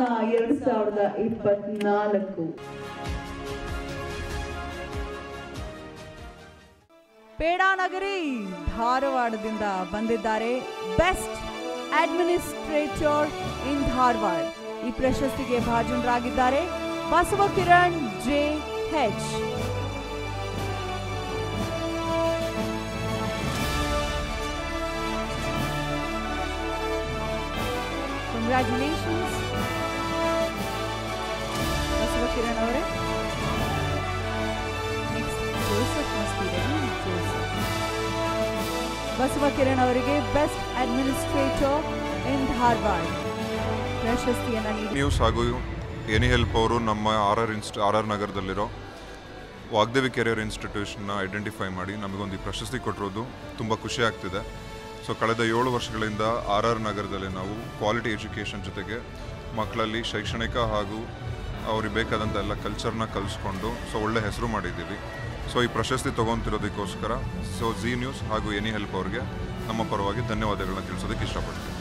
2024. ಪೇಡಾನಗರಿ ಧಾರವಾಡದಿಂದ ಬಂದಿದ್ದಾರೆ best administrator ಇನ್ ಧಾರವಾಡ. ಈ ಪ್ರಶಸ್ತಿಗೆ ಭಾಜನರಾಗಿದ್ದಾರೆ ಬಸವಕಿರಣ್ JH. Congratulations, ಬಸವಕಿರಣ್ ಅವರೇ. Next Joseph must be ready. Basavakiran ಅವರಿಗೆ ಬೆಸ್ಟ್ ಅಡ್ಮಿನಿಸ್ಟ್ರೇಟರ್ ಇನ್ ಧಾರವಾಡ ಪ್ರಶಸ್ತಿಯನ್ನು ನೀಡಿ. ನ್ಯೂಸ್ ಹಾಗೂ ಎನಿ ಹೆಲ್ಪ್ ಅವರು ನಮ್ಮ RR ನಗರದಲ್ಲಿರೋ ವಾಗ್ದೇವಿ ಕೆರಿಯರ್ ಇನ್ಸ್ಟಿಟ್ಯೂಷನ್ನ ಐಡೆಂಟಿಫೈ ಮಾಡಿ ನಮಗೊಂದು ಈ ಪ್ರಶಸ್ತಿ ಕೊಟ್ಟಿರೋದು ತುಂಬ ಖುಷಿ ಆಗ್ತಿದೆ. ಸೊ ಕಳೆದ 7 ವರ್ಷಗಳಿಂದ RR ನಗರದಲ್ಲಿ ನಾವು ಕ್ವಾಲಿಟಿ ಎಜುಕೇಷನ್ ಜೊತೆಗೆ ಮಕ್ಕಳಲ್ಲಿ ಶೈಕ್ಷಣಿಕ ಹಾಗೂ ಅವ್ರಿಗೆ ಬೇಕಾದಂಥ ಎಲ್ಲ ಕಲ್ಚರ್ನ ಕಲಿಸ್ಕೊಂಡು ಒಳ್ಳೆ ಹೆಸರು ಮಾಡಿದ್ದೀವಿ. ಸೊ ಈ ಪ್ರಶಸ್ತಿ ತೊಗೊತಿರೋದಕ್ಕೋಸ್ಕರ ಜಿ ನ್ಯೂಸ್ ಹಾಗೂ ಎನಿ ಹೆಲ್ಪ್ ಅವ್ರಿಗೆ ನಮ್ಮ ಪರವಾಗಿ ಧನ್ಯವಾದಗಳನ್ನ ತಿಳಿಸೋದಕ್ಕೆ ಇಷ್ಟಪಡ್ತೀನಿ.